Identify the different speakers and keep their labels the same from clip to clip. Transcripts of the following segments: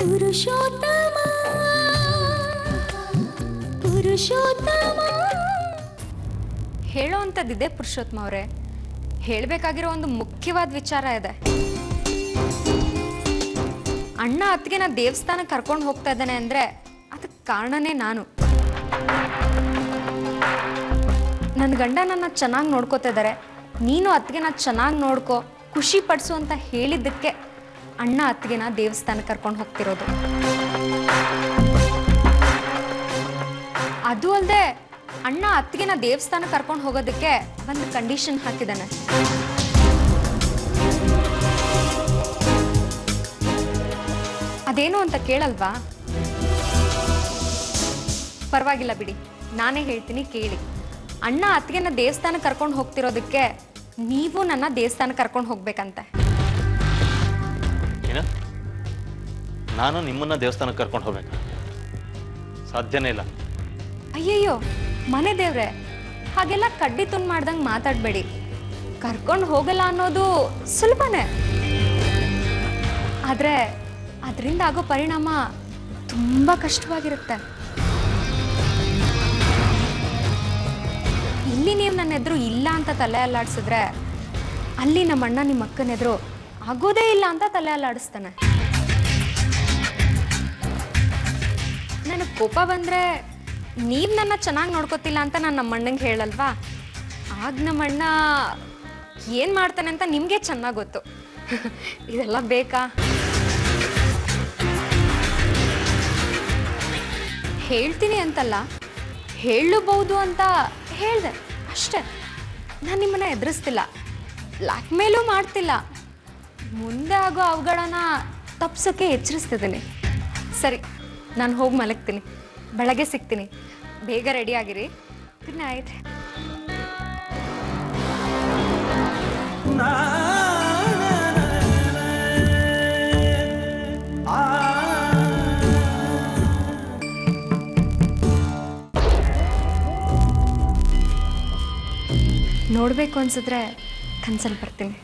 Speaker 1: ಪುರುಷೋತ್ತಮ ಪುರುಷೋತ್ತಮ
Speaker 2: ಹೇಳೋ ಅಂಥದ್ದಿದೆ ಪುರುಷೋತ್ತಮ ಅವರೇ. ಹೇಳಬೇಕಾಗಿರೋ ಒಂದು ಮುಖ್ಯವಾದ ವಿಚಾರ ಇದೆ. ಅಣ್ಣ ಅತ್ತಿಗೆನ ದೇವಸ್ಥಾನಕ್ಕೆ ಕರ್ಕೊಂಡು ಹೋಗ್ತಾ ಇದ್ದಾನೆ ಅಂದರೆ ಅದಕ್ಕೆ ಕಾರಣನೇ ನಾನು. ನನ್ನ ಗಂಡ ನನ್ನ ಚೆನ್ನಾಗಿ ನೋಡ್ಕೋತಾ ಇದ್ದಾರೆ, ನೀನು ಅತ್ತಿಗೆನ ಚೆನ್ನಾಗಿ ನೋಡ್ಕೋ, ಖುಷಿ ಪಡಿಸು ಅಂತ ಹೇಳಿದ್ದಕ್ಕೆ ಅಣ್ಣ ಅತ್ತಿಗೆನ ದೇವಸ್ಥಾನಕ್ಕೆ ಕರ್ಕೊಂಡು ಹೋಗ್ತಿರೋದು. ಅದು ಅಲ್ಲದೆ ಅಣ್ಣ ಅತ್ತಿಗೆನ ದೇವಸ್ಥಾನಕ್ಕೆ ಕರ್ಕೊಂಡು ಹೋಗೋದಕ್ಕೆ ಒಂದು ಕಂಡೀಷನ್ ಹಾಕಿದ್ದಾನೆ. ಅದೇನು ಅಂತ ಕೇಳಲ್ವಾ? ಪರವಾಗಿಲ್ಲ ಬಿಡಿ, ನಾನೇ ಹೇಳ್ತೀನಿ ಕೇಳಿ. ಅಣ್ಣ ಅತ್ತಿಗೆನ ದೇವಸ್ಥಾನಕ್ಕೆ ಕರ್ಕೊಂಡು ಹೋಗ್ತಿರೋದಕ್ಕೆ ನೀವು ನನ್ನ ದೇವಸ್ಥಾನಕ್ಕೆ ಕರ್ಕೊಂಡು ಹೋಗ್ಬೇಕಂತೆ.
Speaker 3: ನಾನು ನಿಮ್ಮನ್ನ ದೇವಸ್ಥಾನಕ್ಕೆ ಕರ್ಕೊಂಡು ಹೋಗ್ಬೇಕು? ಸಾಧ್ಯನೇ ಇಲ್ಲ.
Speaker 2: ಅಯ್ಯಯ್ಯೋ ಮನೆ ದೇವ್ರೆ, ಹಾಗೆಲ್ಲ ಕಡ್ಡಿ ತುಂಡು ಮಾಡ್ದಂಗೆ ಮಾತಾಡಬೇಡಿ. ಕರ್ಕೊಂಡು ಹೋಗಲ್ಲ ಅನ್ನೋದು ಸುಲಭನೇ, ಆದರೆ ಅದರಿಂದ ಆಗೋ ಪರಿಣಾಮ ತುಂಬ ಕಷ್ಟವಾಗಿರುತ್ತೆ. ಇಲ್ಲಿ ನೀವು ನನ್ನ ಎದುರು ಇಲ್ಲ ಅಂತ ತಲೆ ಅಲ್ಲಾಡಿಸಿದ್ರೆ ಅಲ್ಲಿ ನಮ್ಮ ಅಣ್ಣ ನಿಮ್ಮ ಅಕ್ಕನ ಎದುರು ಆಗೋದೇ ಇಲ್ಲ ಅಂತ ತಲೆ ಅಲ್ಲಾಡಿಸ್ತಾನೆ. ನನಗೆ ಕೋಪ ಬಂದರೆ ನೀವು ನನ್ನ ಚೆನ್ನಾಗಿ ನೋಡ್ಕೋತಿಲ್ಲ ಅಂತ ನಾನು ನಮ್ಮ ಅಣ್ಣಂಗೆ ಹೇಳಲ್ವಾ? ಆಗ ನಮ್ಮ ಅಣ್ಣ ಏನು ಮಾಡ್ತಾನೆ ಅಂತ ನಿಮಗೆ ಚೆನ್ನಾಗಿ ಗೊತ್ತು. ಇದೆಲ್ಲ ಬೇಕಾ? ಹೇಳ್ತೀನಿ ಅಂತಲ್ಲ, ಹೇಳಬಹುದು ಅಂತ ಹೇಳಿದೆ ಅಷ್ಟೇ. ನಾನು ನಿಮ್ಮನ್ನ ಎದುರಿಸ್ತಿಲ್ಲ, ಬ್ಲ್ಯಾಕ್ ಮೇಲೂ ಮಾಡ್ತಿಲ್ಲ. ಮುಂದೆ ಆಗೋ ಅವಘಡನ ತಪ್ಸೋಕ್ಕೆ ಎಚ್ಚರಿಸ್ತಿದ್ದೀನಿ. ಸರಿ, ನಾನು ಹೋಗಿ ಮಲಗ್ತೀನಿ, ಬೆಳಗ್ಗೆ ಸಿಗ್ತೀನಿ. ಬೇಗ ರೆಡಿ ಆಗಿರಿ. Good night. ನೋಡಬೇಕು ಅನ್ಸಿದ್ರೆ ಕನ್ಸಲ್ಲಿ ಬರ್ತೀನಿ.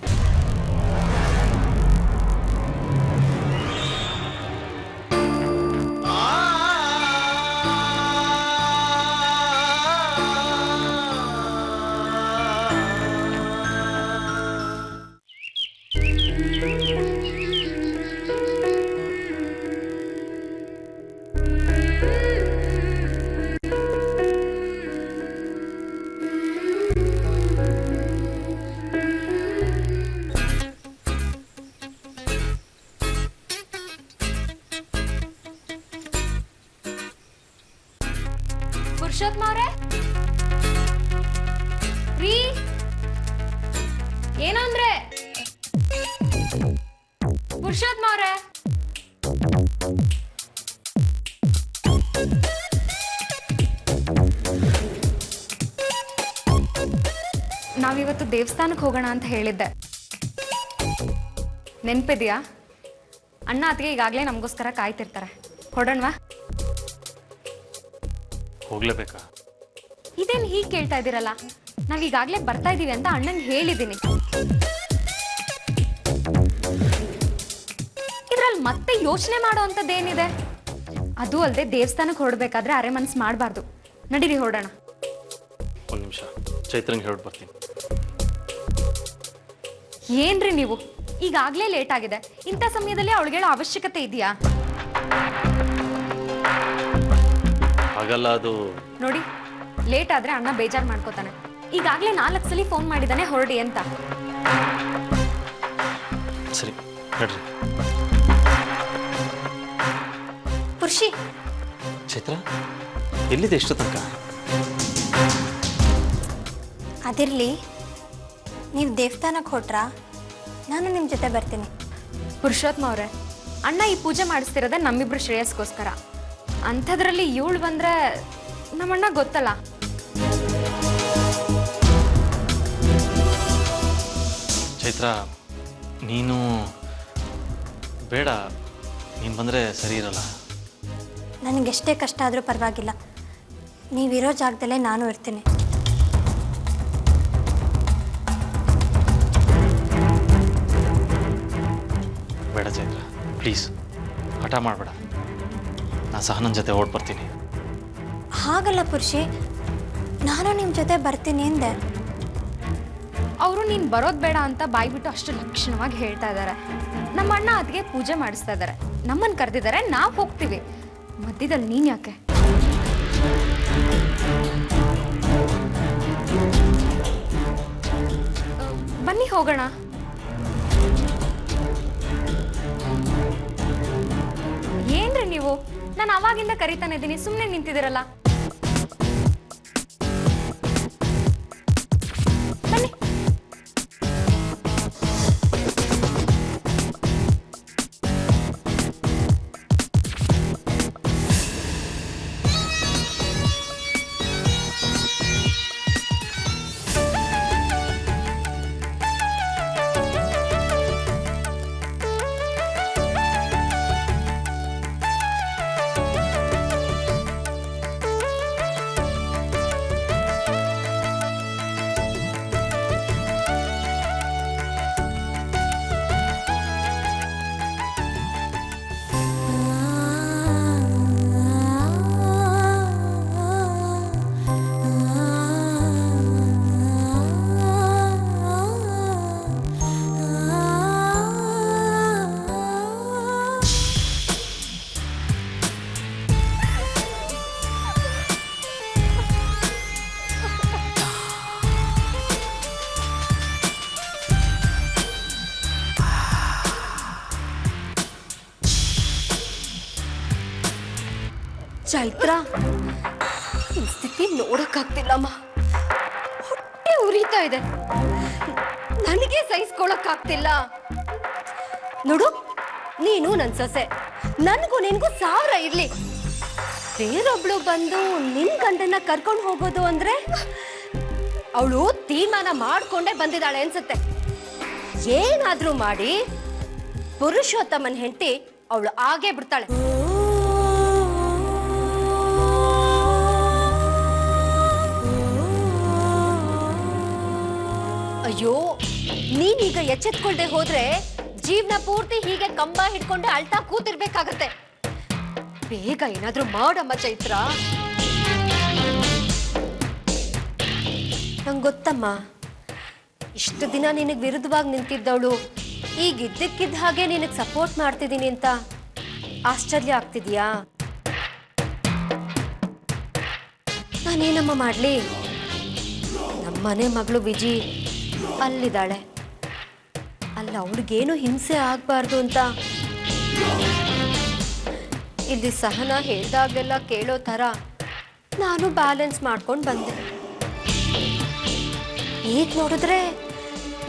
Speaker 2: ಪುರುಷೋತ್ತಮ ಅವರೇ, ರೀ ಏನು ಅಂದ್ರೆ? ಪುರುಷೋತ್ತಮ ಅವರೇ, ನಾವಿವತ್ತು ದೇವಸ್ಥಾನಕ್ಕೆ ಹೋಗೋಣ ಅಂತ ಹೇಳಿದ್ದೆ, ನೆನ್ಪಿದ್ಯಾ? ಅಣ್ಣ ಅತ್ತಿಗೆ ಈಗಾಗಲೇ ನಮಗೋಸ್ಕರ ಕಾಯ್ತಿರ್ತಾರೆ. ಹೊಡೋಣವಾ?
Speaker 3: ಹೋಗ್ಲೇಬೇಕಾ?
Speaker 2: ಇದೇನು ಹೀಗೆ ಕೇಳ್ತಾ ಇದ್ದೀರಲ್ಲ? ನಾವೀಗಾಗಲೇ ಬರ್ತಾ ಇದ್ದೀವಿ ಅಂತ ಅಣ್ಣಂಗೆ ಹೇಳಿದ್ದೀನಿ. ಇದ್ರಲ್ಲಿ ಮತ್ತೆ ಯೋಚನೆ ಮಾಡೋ ಅಂಥದ್ದೇನಿದೆ? ಅದು ಅಲ್ಲದೆ ದೇವಸ್ಥಾನಕ್ಕೆ ಹೊರಡ್ಬೇಕಾದ್ರೆ ಅರೆ ಮನಸ್ಸು ಮಾಡಬಾರ್ದು. ನಡೀರಿ ಹೊರಡೋಣ.
Speaker 3: ಒಂದು ನಿಮಿಷ, ಚೈತ್ರಂಗೆ ಹೇಳ್ಬಿಟ್ಟು ಬರ್ತೀನಿ.
Speaker 2: ಏನ್ರಿ ನೀವು, ಈಗಾಗಲೇ ಲೇಟ್ ಆಗಿದೆ. ಇಂಥ ಸಮಯದಲ್ಲಿ ಅವಳಿಗೆ ಹೇಳೋ ಅವಶ್ಯಕತೆ ಇದೆಯಾ?
Speaker 3: ಹಾಗಲ್ಲ, ಅದು
Speaker 2: ನೋಡಿ, ಲೇಟ್ ಆದ್ರೆ ಅಣ್ಣ ಬೇಜಾರು ಮಾಡ್ಕೋತಾನೆ. ಈಗಾಗಲೇ 4 ಸಲ ಫೋನ್ ಮಾಡಿದ್ದಾನೆ ಹೊರಡಿ ಅಂತ.
Speaker 3: ಸರಿ ನಡ್ರಿ.
Speaker 2: ಪುರುಷಿ,
Speaker 3: ಚೈತ್ರ ಎಲ್ಲಿದೆ ಎಷ್ಟು ತನಕ?
Speaker 4: ಅದಿರಲಿ, ನೀವು ದೇವಸ್ಥಾನಕ್ಕೆ ಹೊಟ್ರಾ? ನಾನು ನಿಮ್ಮ ಜೊತೆ ಬರ್ತೀನಿ.
Speaker 2: ಪುರುಷೋತ್ತಮ ಅವರೇ, ಅಣ್ಣ ಈ ಪೂಜೆ ಮಾಡಿಸ್ತಿರೋದೆ ನಮ್ಮಿಬ್ರು ಶ್ರೇಯಸ್ಗೋಸ್ಕರ. ಅಂಥದ್ರಲ್ಲಿ ಇವಳು ಬಂದರೆ ನಮ್ಮಣ್ಣ ಗೊತ್ತಲ್ಲ.
Speaker 3: ಚೈತ್ರ, ನೀನು ಬೇಡ, ನೀನು ಬಂದರೆ ಸರಿ ಇರಲ್ಲ.
Speaker 4: ನನಗೆಷ್ಟೇ ಕಷ್ಟ ಆದರೂ ಪರವಾಗಿಲ್ಲ, ನೀವಿರೋ ಜಾಗದಲ್ಲೇ ನಾನು ಇರ್ತೀನಿ.
Speaker 3: ಬೇಡ ಚೈತ್ರ, ಪ್ಲೀಸ್ ಹಠ ಮಾಡಬೇಡ. ನಾ ಸಹನನ ಜೊತೆ ಓಡ್ ಬರ್ತೀನಿ.
Speaker 4: ಹಾಗಲ್ಲ ಪುರುಷಿ, ನಾನು ನಿಮ್ಮ ಜೊತೆ ಬರ್ತೀನಿ ಎಂದೆ.
Speaker 2: ಅವರು ನೀನು ಬರೋದು ಬೇಡ ಅಂತ ಬಾಯ್ಬಿಟ್ಟು ಅಷ್ಟು ಲಕ್ಷಣವಾಗಿ ಹೇಳ್ತಾ ಇದ್ದಾರೆ. ನಮ್ಮ ಅಣ್ಣ ಅದಕ್ಕೆ ಪೂಜೆ ಮಾಡಿಸ್ತಾ ಇದ್ದಾರೆ, ನಮ್ಮನ್ನು ಕರೆದಿದ್ದಾರೆ, ನಾವು ಹೋಗ್ತೀವಿ. ಮಧ್ಯದಲ್ಲಿ ನೀನು ಯಾಕೆ? ಬನ್ನಿ ಹೋಗೋಣ. ಏನ್ರಿ ನೀವು? ನಾನು ಅವಾಗಿಂದ ಕರಿತಾನೆ ಇದ್ದೀನಿ, ಸುಮ್ಮನೆ ನಿಂತಿದ್ದೀರಲ್ಲ. ಬನ್ನಿ. ಚೈತ್ರ, ಈ ಸ್ಥಿತಿ ನೋಡಕ್ಕಾಗ್ತಿಲ್ಲಮ್ಮ. ಹೊಟ್ಟೆ ಉರಿತಾ ಇದೆ, ನನಗೆ ಸಹಿಸ್ಕೊಳಕ್ಕಾಗ್ತಿಲ್ಲ. ನೋಡು, ನೀನು ನನ್ನ ಸೊಸೆ, ನನಗೂ ನಿನ್ಗೂ 1000 ಇರ್ಲಿ. ಬೇರೊಬ್ಳು ಬಂದು ನಿನ್ ಗಂಡನ್ನ ಕರ್ಕೊಂಡು ಹೋಗೋದು ಅಂದ್ರೆ ಅವಳು ತೀರ್ಮಾನ ಮಾಡ್ಕೊಂಡೇ ಬಂದಿದ್ದಾಳೆ ಅನ್ಸುತ್ತೆ. ಏನಾದ್ರೂ ಮಾಡಿ ಪುರುಷೋತ್ತಮನ್ ಹೆಂಡತಿ ಅವಳು ಆಗೇ ಬಿಡ್ತಾಳೆ. ಅಯ್ಯೋ, ನೀನೀಗ ಎಚ್ಚೆತ್ಕೊಳ್ದೆ ಹೋದ್ರೆ ಜೀವನ ಪೂರ್ತಿ ಹೀಗೆ ಕಂಬ ಹಿಡ್ಕೊಂಡೆ ಅಳ್ತಾ ಕೂತಿರ್ಬೇಕಾಗತ್ತೆ. ಬೇಗ ಏನಾದ್ರೂ ಮಾಡಮ್ಮ ಚೈತ್ರ. ನಂಗೆ ಗೊತ್ತಮ್ಮ, ಇಷ್ಟು ದಿನ ನಿನಗೆ ವಿರುದ್ಧವಾಗಿ ನಿಂತಿದ್ದವಳು ಈಗ ಇದ್ದಕ್ಕಿದ್ದ ಹಾಗೆ ನಿನಗೆ ಸಪೋರ್ಟ್ ಮಾಡ್ತಿದ್ದೀನಿ ಅಂತ ಆಶ್ಚರ್ಯ ಆಗ್ತಿದ್ಯಾ? ನಾನೇನಮ್ಮ ಮಾಡ್ಲಿ? ನಮ್ಮನೆ ಮಗಳು ವಿಜಿ ಅಲ್ಲಿದ್ದಾಳೆ, ಅಲ್ಲ ಅವಳಿಗೇನು ಹಿಂಸೆ ಆಗ್ಬಾರ್ದು ಅಂತ ಇಲ್ಲಿ ಸಹನ ಹೇಳ್ದಾಗೆಲ್ಲ ಕೇಳೋ ಥರ ನಾನು ಬ್ಯಾಲೆನ್ಸ್ ಮಾಡ್ಕೊಂಡು ಬಂದೆ. ಈಗ ನೋಡಿದ್ರೆ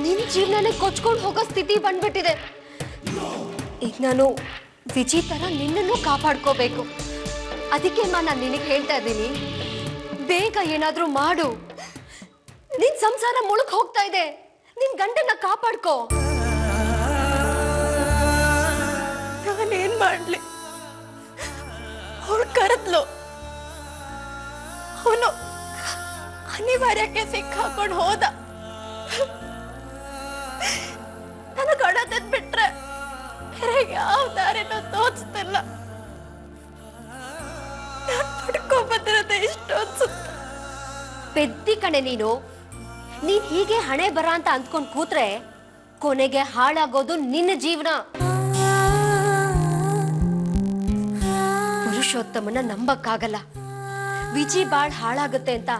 Speaker 2: ನಿನ್ನ ಜೀವನನೇ ಕೊಚ್ಕೊಂಡು ಹೋಗೋ ಸ್ಥಿತಿ ಬಂದ್ಬಿಟ್ಟಿದೆ. ಈಗ ನಾನು ವಿಜಿ ಥರ ನಿನ್ನನ್ನು ಕಾಪಾಡ್ಕೋಬೇಕು. ಅದಕ್ಕೆ ನಾನು ನಿನಗೆ ಹೇಳ್ತಾ ಇದ್ದೀನಿ, ಬೇಗ ಏನಾದರೂ ಮಾಡು. ನಿನ್ ಸಂಸಾರ ಮುಳುಗ್ ಹೋಗ್ತಾ ಇದೆ, ನಿನ್ ಗಂಡನ್ನ ಕಾಪಾಡ್ಕೋ. ನಾನೇನ್ ಮಾಡ್ಲಿ? ಅವಳು ಕರೆದ್ಲು, ಅವನು ಅನಿವಾರ್ಯಕ್ಕೆ ಸಿಕ್ಕಾಕೊಂಡು ಹೋದ. ನನಗೆ ಅಳದದ್ ಬಿಟ್ರೆ ಬೇರೆ ಯಾವ ದಾರಿನೂ ತೋಚ್ತಿಲ್ಲ. ಪಡ್ಕೊಂಬಂದಿರೋದೆ ಇಷ್ಟು ಅನ್ಸುತ್ತೆ. ಪೆದ್ದಿ ಕಣೆ ನೀನು. ನೀನ್ ಹೀಗೆ ಹಣೆ ಬರ ಅಂತ ಅಂದ್ಕೊಂಡ್ ಕೂತ್ರೆ ಕೊನೆಗೆ ಹಾಳಾಗೋದು ನಿನ್ನ ಜೀವನ. ಪುರುಷೋತ್ತಮನ ನಂಬಕ್ಕಾಗಲ್ಲ. ವಿಜಿ ಬಾಳ್ ಹಾಳಾಗುತ್ತೆ ಅಂತ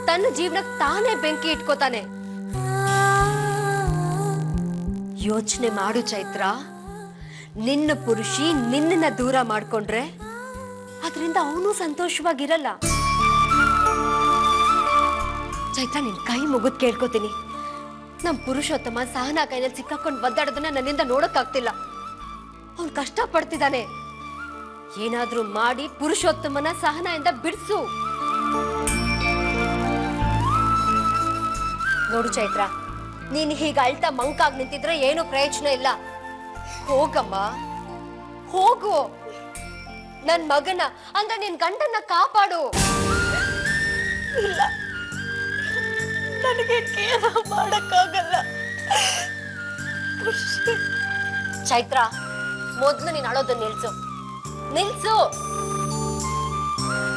Speaker 2: ತನ್ನ ಜೀವನಕ್ಕೆ ತಾನೇ ಬೆಂಕಿ ಇಟ್ಕೋತಾನೆ. ಯೋಚನೆ ಮಾಡು ಚೈತ್ರ. ನಿನ್ನ ಪುರುಷಿ ನಿನ್ನನ್ನ ದೂರ ಮಾಡ್ಕೊಂಡ್ರೆ ಅದರಿಂದ ಅವನು ಸಂತೋಷವಾಗಿರಲ್ಲ. ಚೈತ್ರ, ನಿನ್ ಕೈ ಮುಗಿದ್ ಕೇಳ್ಕೊತೀನಿ. ನಮ್ ಪುರುಷೋತ್ತಮ ಸಹನಾ ಕೈನಲ್ಲಿ ಸಿಕ್ಕಾಕೊಂಡು ಒದ್ದಾಡೋದನ್ನ ನನ್ನಿಂದ ನೋಡಕ್ಕಾಗ್ತಿಲ್ಲ. ಅವ್ನು ಕಷ್ಟ ಪಡ್ತಿದ್ದಾನೆ. ಏನಾದ್ರೂ ಮಾಡಿ ಪುರುಷೋತ್ತಮನ ಸಹನಾಯಿಂದ ಬಿಡಿಸು. ನೋಡು ಚೈತ್ರ, ನೀನ್ ಹೀಗ ಅಳ್ತಾ ಮಂಕಾಗ್ ನಿಂತಿದ್ರೆ ಏನು ಪ್ರಯೋಜನ ಇಲ್ಲ. ಹೋಗಮ್ಮ, ಹೋಗು. ನನ್ ಮಗನ ಅಂದ್ರೆ ನಿನ್ ಗಂಡನ್ನ ಕಾಪಾಡು. ಇಲ್ಲ, ನನಗೆ ಕೇರ ಮಾಡಕ್ಕಾಗಲ್ಲ. ಚೈತ್ರ, ಮೊದ್ಲು ನೀನ್ ಅಳೋದನ್ನ ನಿಲ್ಸು.
Speaker 5: ನಿಲ್ಸು.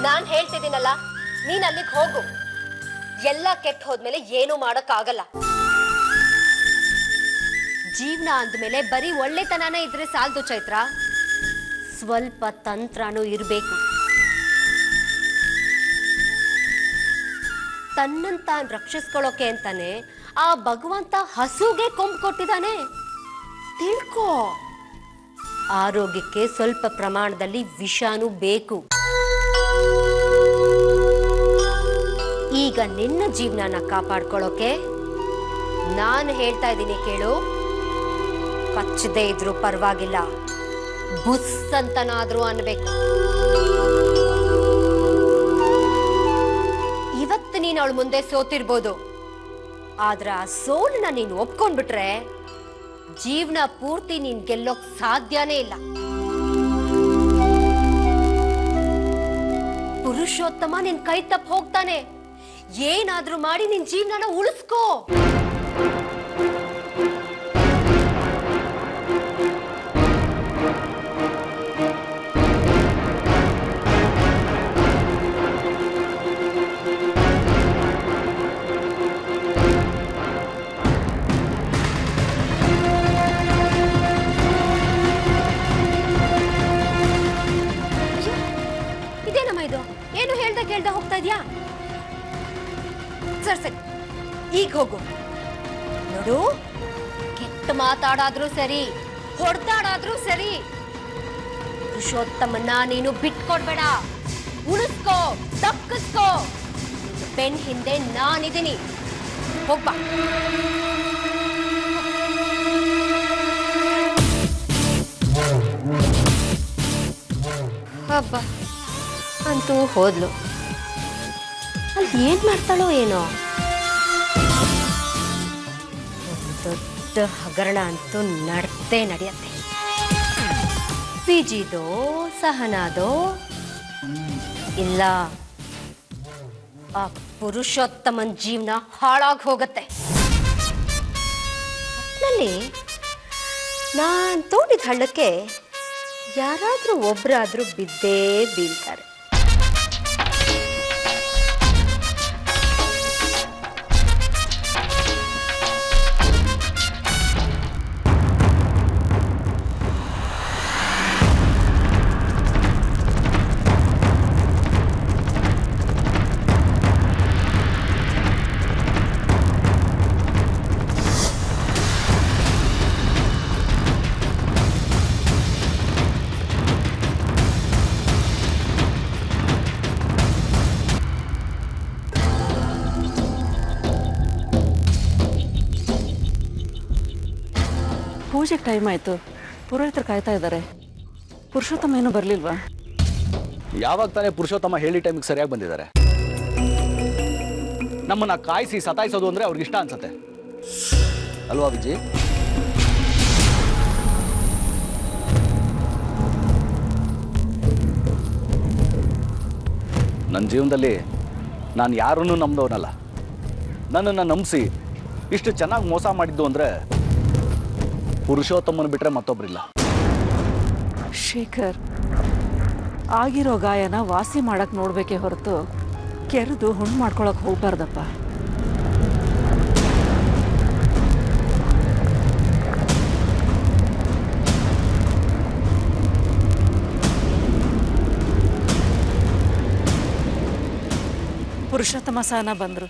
Speaker 5: ನಾನ್ ಹೇಳ್ತಿದ್ದೀನಲ್ಲ, ನೀನ್ ಅಲ್ಲಿಗೆ ಹೋಗು. ಎಲ್ಲ ಕೆಟ್ಟ ಹೋದ್ಮೇಲೆ ಏನೂ ಮಾಡಕ್ಕಾಗಲ್ಲ. ಜೀವನ ಅಂದ್ಮೇಲೆ ಬರೀ ಒಳ್ಳೆತನನೇ ಇದ್ರೆ ಸಾಲದು ಚೈತ್ರ, ಸ್ವಲ್ಪ ತಂತ್ರನೂ ಇರ್ಬೇಕು. ತನ್ನನ್ನು ತಾನು ರಕ್ಷಿಸ್ಕೊಳ್ಳೋಕೆ ಅಂತಾನೆ ಆ ಭಗವಂತ ಹಸುಗೆ ಕೊಂಬು ಕೊಟ್ಟಿದ್ದಾನೆ. ತಿಳ್ಕೋ, ಆರೋಗ್ಯಕ್ಕೆ ಸ್ವಲ್ಪ ಪ್ರಮಾಣದಲ್ಲಿ ವಿಷಾನು ಬೇಕು. ಈಗ ನಿನ್ನ ಜೀವನನ ಕಾಪಾಡ್ಕೊಳ್ಳೋಕೆ ನಾನು ಹೇಳ್ತಾ ಇದ್ದೀನಿ ಕೇಳು. ಕಚ್ಚದೇ ಇದ್ರೂ ಪರವಾಗಿಲ್ಲ, ಬುಸ್ ಅಂತನಾದ್ರೂ ಅನ್ಬೇಕು. ಇವತ್ತು ನೀನು ಅವಳ ಮುಂದೆ ಸೋತಿರ್ಬೋದು, ಆದ್ರೆ ಆ ಸೋಲನ್ನ ನೀನು ಒಪ್ಕೊಂಡ್ಬಿಟ್ರೆ ಜೀವನ ಪೂರ್ತಿ ನೀನ್ ಗೆಲ್ಲೋಕ್ ಸಾಧ್ಯನೇ ಇಲ್ಲ. ಪುರುಷೋತ್ತಮ ನಿನ್ ಕೈ ತಪ್ಪ ಹೋಗ್ತಾನೆ. ಏನಾದ್ರೂ ಮಾಡಿ ನಿನ್ ಜೀವನನ ಉಳಿಸ್ಕೋ. ಏನು ಹೇಳ್ದ ಹೋಗ್ತಾ ಇದ್ಯಾ? ಸರಿ, ಈಗ ಹೋಗು. ನೋಡು, ಕೆಟ್ಟ ಮಾತಾಡಾದ್ರೂ ಸರಿ, ಹೊಡೆದಾಡಾದ್ರೂ ಸರಿ, ಪುರುಷೋತ್ತಮನ್ನ ನೀನು ಬಿಟ್ಕೊಡ್ಬೇಡ. ಉಳಿಸ್ಕೋ, ತಪ್ಪಿಸ್ಕೋ. ಬೆನ್ ಹಿಂದೆ ನಾನಿದ್ದೀನಿ. ಹೋಗ್ಬಾ. ಹಬ್ಬ ಅಂತೂ ಹೋದ್ಲು. ಅಲ್ಲಿ ಏನ್ ಮಾಡ್ತಾಳೋ ಏನೋ. ದೊಡ್ಡ ಹಗರಣ ಅಂತೂ ನಡೆಯತ್ತೆ. ವಿಜಿದೋ ಸಹನಾದೋ ಇಲ್ಲ, ಆ ಪುರುಷೋತ್ತಮನ್ ಜೀವನ ಹಾಳಾಗಿ ಹೋಗತ್ತೆ. ಒಟ್ನಲ್ಲಿ ನಾನ್ ತೋಡಿದ ಹಳ್ಳಕ್ಕೆ ಯಾರಾದ್ರೂ ಒಬ್ರಾದ್ರೂ ಬಿದ್ದೇ ಬೀಳ್ತಾರೆ.
Speaker 6: ಪೂಜೆಗೆ ಟೈಮ್ ಆಯಿತು, ಪುರೋಹಿತರು ಕಾಯ್ತಾ ಇದ್ದಾರೆ. ಪುರುಷೋತ್ತಮ ಏನೂ ಬರಲಿಲ್ವಾ?
Speaker 7: ಯಾವಾಗ ತಾನೇ ಪುರುಷೋತ್ತಮ ಹೇಳಿ ಟೈಮಿಗೆ ಸರಿಯಾಗಿ ಬಂದಿದ್ದಾರೆ. ನಮ್ಮನ್ನ ಕಾಯಿಸಿ ಸತಾಯಿಸೋದು ಅಂದ್ರೆ ಅವ್ರಿಗೆ ಇಷ್ಟ ಅನ್ಸತ್ತೆ ಅಲ್ವಾ ವಿಜಿ? ನನ್ನ ಜೀವನದಲ್ಲಿ ನಾನು ಯಾರನ್ನೂ ನಂಬದವನಲ್ಲ. ನನ್ನನ್ನು ನಂಬಿಸಿ ಇಷ್ಟು ಚೆನ್ನಾಗಿ ಮೋಸ ಮಾಡಿದ್ದು ಅಂದರೆ ಪುರುಷೋತ್ತಮನ ಬಿಟ್ಟರೆ ಮತ್ತೊಬ್ಬರಿಲ್ಲ.
Speaker 6: ಶೇಖರ್, ಆಗಿರೋ ಗಾಯನ ವಾಸಿ ಮಾಡಕ್ಕೆ ನೋಡಬೇಕೇ ಹೊರತು ಕೆರೆದು ಹುಣ್ಣು ಮಾಡ್ಕೊಳಕ್ಕೆ ಹೋಗ್ಬಾರ್ದಪ್ಪ. ಪುರುಷೋತ್ತಮ ಸಹನ ಬಂದರು.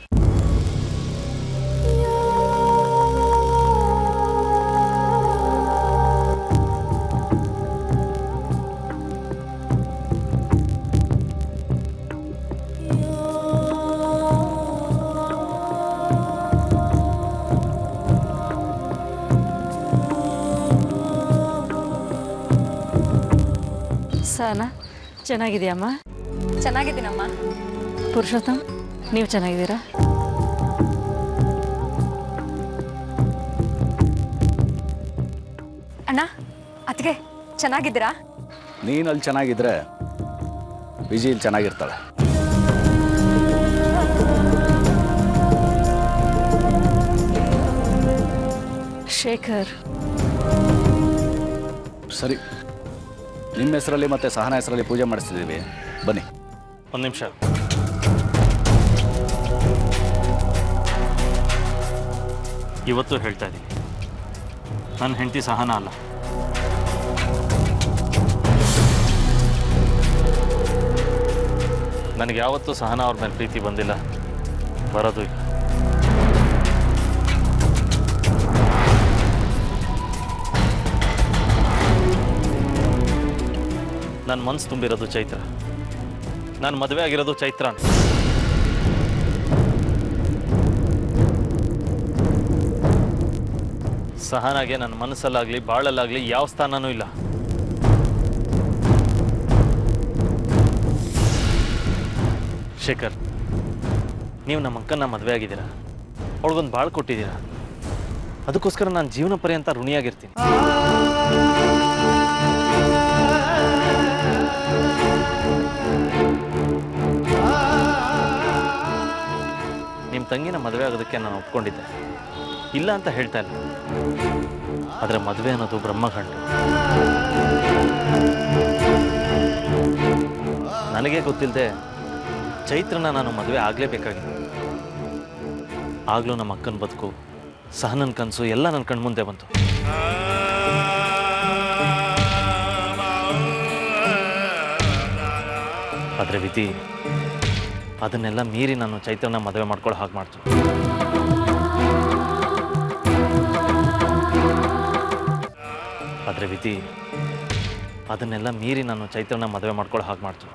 Speaker 6: ಸಹನ ಚೆನ್ನಾಗಿದೆಯಮ್ಮ?
Speaker 2: ಚೆನ್ನಾಗಿದ್ದೀನಮ್ಮ.
Speaker 6: ಪುರುಷೋತ್ತಮ್, ನೀವು ಚೆನ್ನಾಗಿದ್ದೀರಾ?
Speaker 2: ಅಣ್ಣ, ಅದಕ್ಕೆ ಚೆನ್ನಾಗಿದ್ದೀರಾ?
Speaker 7: ನೀನಲ್ಲಿ ಚೆನ್ನಾಗಿದ್ರೆ ವಿಜಿಲ್ ಚೆನ್ನಾಗಿರ್ತಾಳೆ.
Speaker 6: ಶೇಖರ್,
Speaker 7: ಸರಿ, ನಿಮ್ಮ ಹೆಸರಲ್ಲಿ ಮತ್ತು ಸಹನ ಹೆಸರಲ್ಲಿ ಪೂಜೆ ಮಾಡಿಸ್ತಿದ್ದೀವಿ, ಬನ್ನಿ.
Speaker 3: ಒಂದು ನಿಮಿಷ. ಇವತ್ತು ಹೇಳ್ತಾ ಇದ್ದೀನಿ, ನನ್ನ ಹೆಂಡತಿ ಸಹನ ಅಲ್ಲ. ನನಗೆ ಯಾವತ್ತೂ ಸಹನ ಅವ್ರ ಮೇಲೆ ಪ್ರೀತಿ ಬಂದಿಲ್ಲ, ಬರೋದು ಇಲ್ಲ. ನನ್ನ ಮನಸ್ಸು ತುಂಬಿರೋದು ಚೈತ್ರ, ನಾನು ಮದುವೆ ಆಗಿರೋದು ಚೈತ್ರ ಅಂತ. ಸಹನಾಗೆ ನನ್ನ ಮನಸ್ಸಲ್ಲಾಗಲಿ ಬಾಳಲ್ಲಾಗಲಿ ಯಾವ ಸ್ಥಾನನೂ ಇಲ್ಲ. ಶೇಖರ್, ನೀವು ನಮ್ಮ ಅಕ್ಕನ ಮದುವೆ ಆಗಿದ್ದೀರಾ, ಅವಳಿಗೊಂದು ಬಾಳು ಕೊಟ್ಟಿದ್ದೀರಾ. ಅದಕ್ಕೋಸ್ಕರ ನಾನು ಜೀವನ ಪರ್ಯಂತ ಋಣಿಯಾಗಿರ್ತೀನಿ. ನಿಮ್ಮ ತಂಗಿನ ಮದುವೆ ಆಗೋದಕ್ಕೆ ನಾನು ಒಪ್ಕೊಂಡಿದ್ದೆ, ಇಲ್ಲ ಅಂತ ಹೇಳ್ತಾ ಇಲ್ಲ. ಆದರೆ ಮದುವೆ ಅನ್ನೋದು ಬ್ರಹ್ಮಗಂಡು. ನನಗೆ ಗೊತ್ತಿಲ್ಲದೆ ಚೈತ್ರನ ನಾನು ಮದುವೆ ಆಗಲೇಬೇಕಾಗಿತ್ತು. ಆಗಲೂ ನಮ್ಮ ಅಕ್ಕನ ಬದುಕು, ಸಹನನ ಕನಸು ಎಲ್ಲ ನನ್ನ ಕಣ್ಮುಂದೆ ಬಂತು. ಆದರೆ ವಿಧಿ ಅದನ್ನೆಲ್ಲ ಮೀರಿ ನಾನು ಚೈತ್ರನ ಮದುವೆ ಮಾಡ್ಕೊಳ್ಳೋ ಹಾಗೆ ಮಾಡ್ತು. ಆದರೆ ವಿಧಿ ಅದನ್ನೆಲ್ಲ ಮೀರಿ ನಾನು ಚೈತ್ರನ ಮದುವೆ ಮಾಡ್ಕೊಳ್ಳೋ ಹಾಗೆ ಮಾಡ್ತು.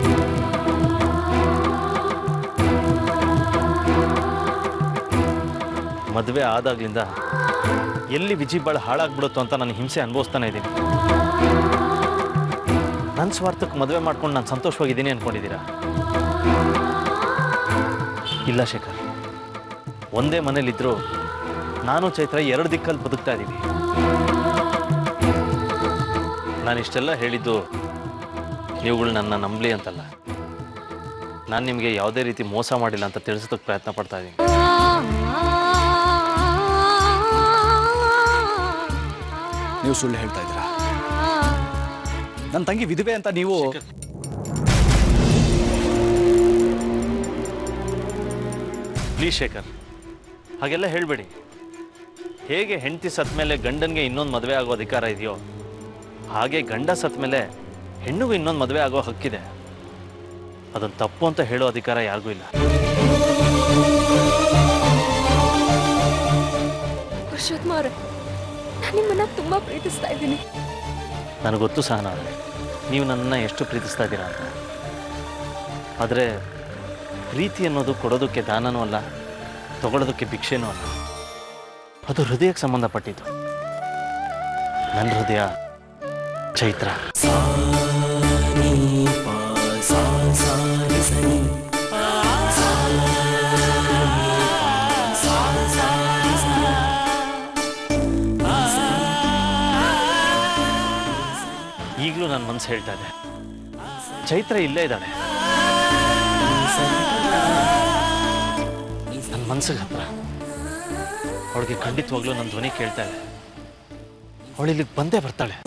Speaker 3: ಮದುವೆ ಆದಾಗ್ಲಿಂದ ಎಲ್ಲಿ ವಿಜಿ ಬಾಳ ಹಾಳಾಗ್ಬಿಡುತ್ತೋ ಅಂತ ನಾನು ಹಿಂಸೆ ಅನುಭವಿಸ್ತಾನೆ ಇದ್ದೀನಿ. ನನ್ನ ಸ್ವಾರ್ಥಕ್ಕೆ ಮದುವೆ ಮಾಡ್ಕೊಂಡು ನಾನು ಸಂತೋಷವಾಗಿದ್ದೀನಿ ಅಂದ್ಕೊಂಡಿದ್ದೀರಾ? ಇಲ್ಲ ಶೇಖರ್, ಒಂದೇ ಮನೇಲಿದ್ದರೂ ನಾನು ಚೈತ್ರ ಎರಡು ದಿಕ್ಕಲ್ಲಿ ಬದುಕ್ತಾ ಇದ್ದೀವಿ. ನಾನಿಷ್ಟೆಲ್ಲ ಹೇಳಿದ್ದು ನೀವುಗಳು ನನ್ನ ನಂಬಲಿ ಅಂತಲ್ಲ, ನಾನು ನಿಮಗೆ ಯಾವುದೇ ರೀತಿ ಮೋಸ ಮಾಡಿಲ್ಲ ಅಂತ ತಿಳಿಸೋದಕ್ಕೆ ಪ್ರಯತ್ನ ಪಡ್ತಾ ಇದ್ದೀನಿ.
Speaker 7: ನೀವು ಸುಳ್ಳು ಹೇಳ್ತಾ ಇದ್ದೀರಾ. ನನ್ನ ತಂಗಿ ವಿಧವೆ ಅಂತ ನೀವು
Speaker 3: ಪ್ಲೀಸ್ ಶೇಖರ್, ಹಾಗೆಲ್ಲ ಹೇಳಬೇಡಿ. ಹೇಗೆ ಹೆಂಡತಿ ಸತ್ ಮೇಲೆ ಗಂಡನಿಗೆ ಇನ್ನೊಂದು ಮದುವೆ ಆಗೋ ಅಧಿಕಾರ ಇದೆಯೋ, ಹಾಗೆ ಗಂಡ ಸತ್ ಮೇಲೆ ಹೆಣ್ಣಿಗೂ ಇನ್ನೊಂದು ಮದುವೆ ಆಗೋ ಹಕ್ಕಿದೆ. ಅದನ್ನು ತಪ್ಪು ಅಂತ ಹೇಳೋ ಅಧಿಕಾರ ಯಾರಿಗೂ ಇಲ್ಲ.
Speaker 2: ಪುರುಷೋತ್ತಮ ಅವರೇ, ನಾನು ನಿಮ್ಮನ್ನ ತುಂಬಾ ಪ್ರೀತಿಸ್ತಾ ಇದ್ದೀನಿ.
Speaker 3: ನನಗೊತ್ತು ಸಹನ, ನೀವು ನನ್ನನ್ನು ಎಷ್ಟು ಪ್ರೀತಿಸ್ತಾ ಇದ್ದೀರಾ ಅಂತ. ಆದರೆ ಪ್ರೀತಿ ಅನ್ನೋದು ಕೊಡೋದಕ್ಕೆ ದಾನನೂ ಅಲ್ಲ, ತಗೊಳ್ಳೋದಕ್ಕೆ ಭಿಕ್ಷೆನೂ ಅಲ್ಲ. ಅದು ಹೃದಯಕ್ಕೆ ಸಂಬಂಧಪಟ್ಟಿದ್ದು. ನನ್ನ ಹೃದಯ ಚೈತ್ರ. ಈಗಲೂ ನನ್ನ ಮನಸ್ಸು ಹೇಳ್ತಾ ಇದೆ, ಚೈತ್ರ ಇಲ್ಲೇ ಇದ್ದಾಳೆ. ನನ್ನ ಮನಸ್ಸಿಗೆ ಹತ್ರ. ಅವಳಿಗೆ ಖಂಡಿತವಾಗ್ಲೂ ನನ್ನ ಧ್ವನಿ ಕೇಳ್ತಾ ಇದೆ. ಅವಳು ಇಲ್ಲಿಗೆ ಬಂದೇ ಬರ್ತಾಳೆ.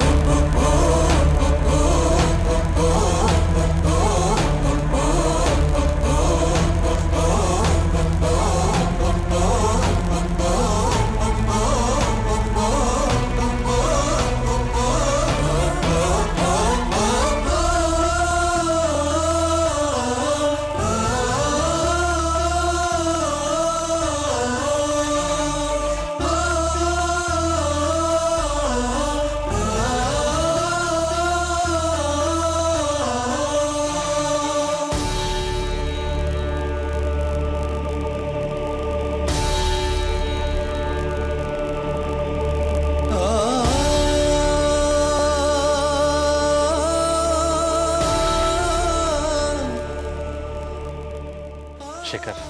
Speaker 3: ಶೇಖರ್,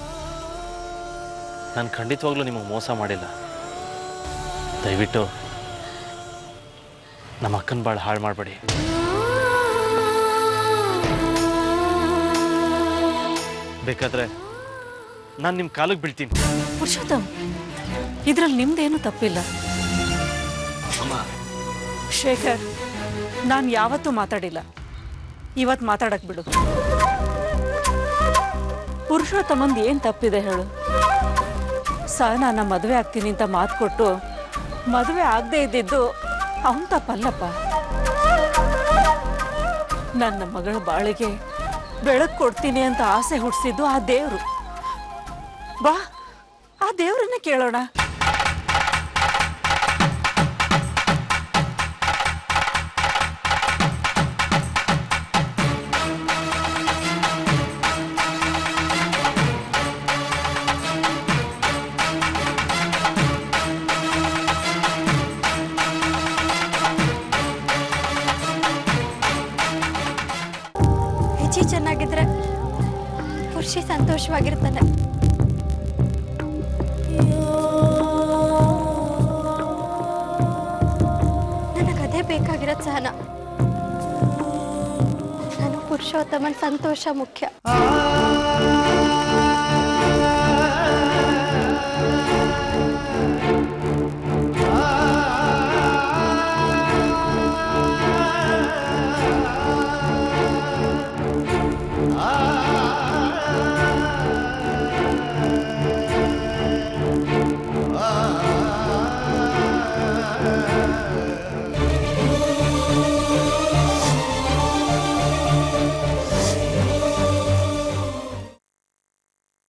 Speaker 3: ನಾನು ಖಂಡಿತವಾಗ್ಲೂ ನಿಮಗೆ ಮೋಸ ಮಾಡಿಲ್ಲ. ದಯವಿಟ್ಟು ನಮ್ಮ ಅಕ್ಕನ ಭಾಳ ಹಾಳು ಮಾಡಬೇಡಿ. ಬೇಕಾದ್ರೆ ನಾನು ನಿಮ್ಮ ಕಾಲಿಗೆ ಬೀಳ್ತೀನಿ.
Speaker 6: ಪುರುಷೋತ್ತಮ್, ಇದರಲ್ಲಿ ನಿಮ್ದೇನು ತಪ್ಪಿಲ್ಲ. ಶೇಖರ್, ನಾನು ಯಾವತ್ತೂ ಮಾತಾಡಿಲ್ಲ. ಇವತ್ತು ಮಾತಾಡಕ್ ಬಿಡು. ಪುರುಷೋತ್ತಮಂದು ಏನು ತಪ್ಪಿದೆ ಹೇಳು? ಸಹನಾನ ಮದುವೆ ಆಗ್ತೀನಿ ಅಂತ ಮಾತು ಕೊಟ್ಟು ಮದುವೆ ಆಗದೆ ಇದ್ದಿದ್ದು ಅವನ್ ತಪ್ಪಲ್ಲಪ್ಪ. ನನ್ನ ಮಗಳ ಬಾಳಿಗೆ ಬೆಳಕು ಕೊಡ್ತೀನಿ ಅಂತ ಆಸೆ ಹುಟ್ಟಿಸಿದ್ದು ಆ ದೇವ್ರು. ಬಾ, ಆ ದೇವ್ರನ್ನ ಕೇಳೋಣ.
Speaker 4: ಹೆಜ್ಜೆ ಚೆನ್ನಾಗಿದ್ರೆ ಪುರುಷಿ ಸಂತೋಷವಾಗಿರ್ತಾನೆ. ನನಗದೇ ಬೇಕಾಗಿರೋದು ಸಹನ. ನಾನು ಪುರುಷೋತ್ತಮನ್ ಸಂತೋಷ ಮುಖ್ಯ.